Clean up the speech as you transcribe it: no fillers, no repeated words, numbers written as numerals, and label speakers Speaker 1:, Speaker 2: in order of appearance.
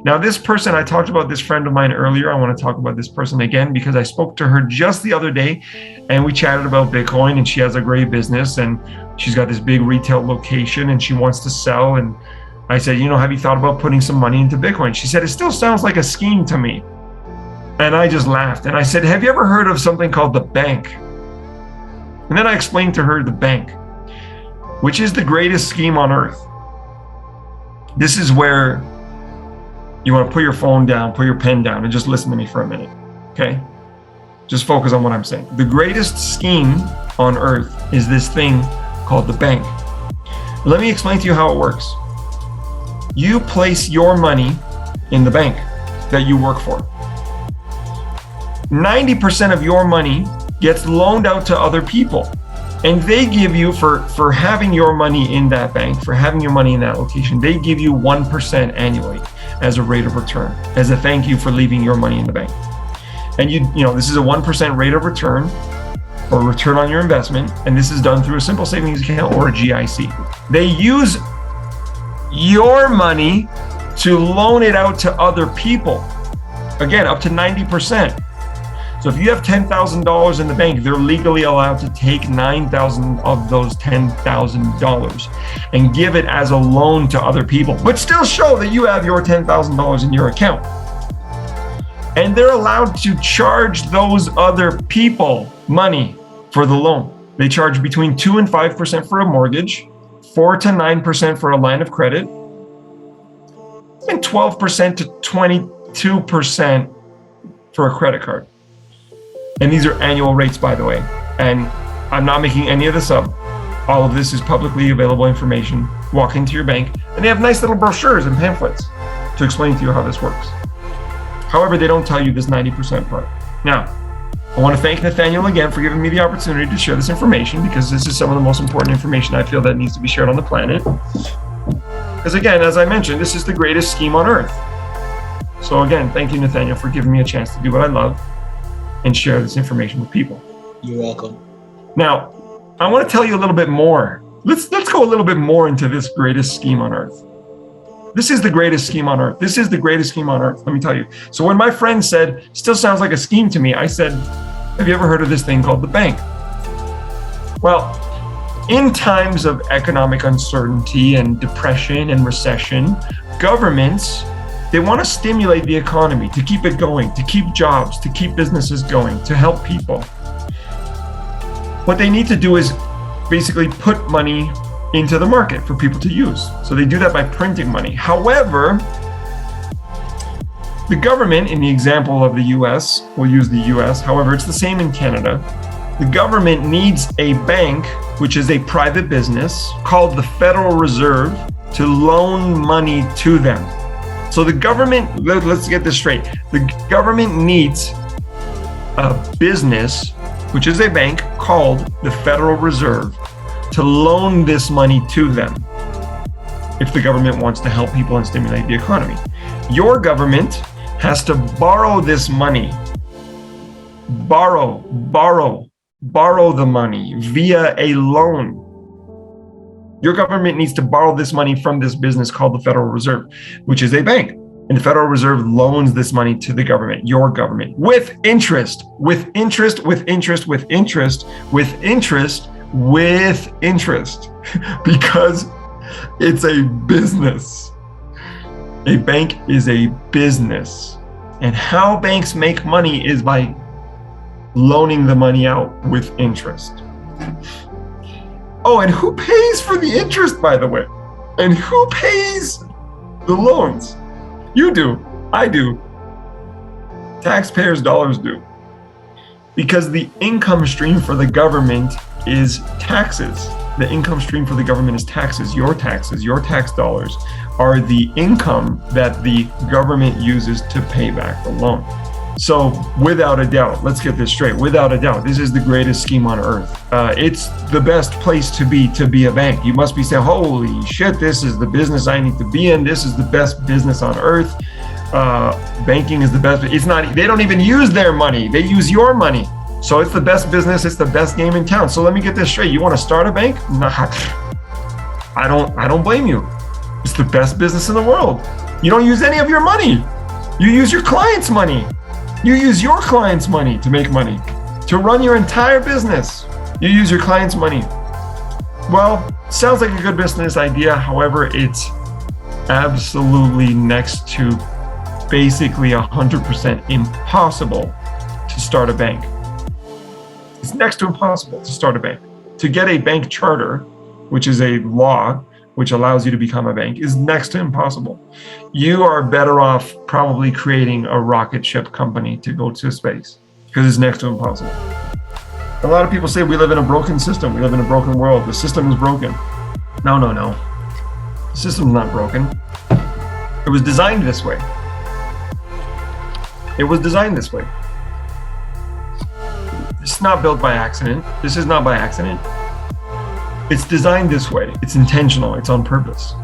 Speaker 1: Now, this person, I talked about this friend of mine earlier. I want to talk about this person again because I spoke to her just the other day and we chatted about Bitcoin, and she has a great business and she's got this big retail location and she wants to sell. And I said, have you thought about putting some money into Bitcoin? She said, it still sounds like a scheme to me. And I just laughed and I said, have you ever heard of something called the bank? And then I explained to her the bank, which is the greatest scheme on earth. This is where you want to put your phone down, put your pen down, and just listen to me for a minute, okay? Just focus on what I'm saying. The greatest scheme on earth is this thing called the bank. Let me explain to you how it works. You place your money in the bank that you work for. 90% of your money gets loaned out to other people. And they give you, for having your money in that bank, for having your money in that location, they give you 1% annually as a rate of return, as a thank you for leaving your money in the bank. And this is a 1% rate of return or return on your investment. And this is done through a simple savings account or a GIC. They use your money to loan it out to other people. Again, up to 90%. So if you have $10,000 in the bank, they're legally allowed to take $9,000 of those $10,000 and give it as a loan to other people, but still show that you have your $10,000 in your account. And they're allowed to charge those other people money for the loan. They charge between 2 and 5% for a mortgage, 4 to 9% for a line of credit, and 12% to 22% for a credit card. And these are annual rates, by the way. And I'm not making any of this up. All of this is publicly available information. Walk into your bank, and they have nice little brochures and pamphlets to explain to you how this works. However, they don't tell you this 90% part. Now, I want to thank Nathaniel again for giving me the opportunity to share this information, because this is some of the most important information I feel that needs to be shared on the planet. Because again, as I mentioned, this is the greatest scheme on earth. So again, thank you, Nathaniel, for giving me a chance to do what I love and share this information with people.
Speaker 2: You're welcome.
Speaker 1: Now, I want to tell you a little bit more. Let's go a little bit more into this greatest scheme on earth. This is the greatest scheme on earth. This is the greatest scheme on earth, let me tell you. So when my friend said, still sounds like a scheme to me, I said, have you ever heard of this thing called the bank? Well, in times of economic uncertainty and depression and recession, governments, they want to stimulate the economy, to keep it going, to keep jobs, to keep businesses going, to help people. What they need to do is basically put money into the market for people to use. So they do that by printing money. However, the government, in the example of the US, we'll use the US, however, it's the same in Canada. The government needs a bank, which is a private business called the Federal Reserve, to loan money to them. So the government, let's get this straight. The government needs a business, which is a bank called the Federal Reserve, to loan this money to them if the government wants to help people and stimulate the economy. Your government has to borrow this money, borrow the money via a loan. Your government needs to borrow this money from this business called the Federal Reserve, which is a bank. And the Federal Reserve loans this money to the government, your government, with interest, with interest, with interest, with interest, with interest, with interest, because it's a business. A bank is a business. And how banks make money is by loaning the money out with interest. Oh, and who pays for the interest, by the way? And who pays the loans? You do. I do. Taxpayers' dollars do. Because the income stream for the government is taxes. The income stream for the government is taxes. Your tax dollars are the income that the government uses to pay back the loan. So without a doubt, let's get this straight. Without a doubt, this is the greatest scheme on earth. It's the best place to be a bank. You must be saying, holy shit, this is the business I need to be in. This is the best business on earth. Banking is the best. It's not, they don't even use their money. They use your money. So it's the best business. It's the best game in town. So let me get this straight. You want to start a bank? Nah, I don't blame you. It's the best business in the world. You don't use any of your money. You use your client's money. You use your client's money to make money. To run your entire business, you use your client's money. Well, sounds like a good business idea. However, it's absolutely next to basically 100% impossible to start a bank. It's next to impossible to start a bank. To get a bank charter, which is a law which allows you to become a bank, is next to impossible. You are better off probably creating a rocket ship company to go to space because it's next to impossible. A lot of people say we live in a broken system. We live in a broken world. The system is broken. No. The system's not broken. It was designed this way. It was designed this way. It's not built by accident. This is not by accident. It's designed this way. It's intentional. It's on purpose.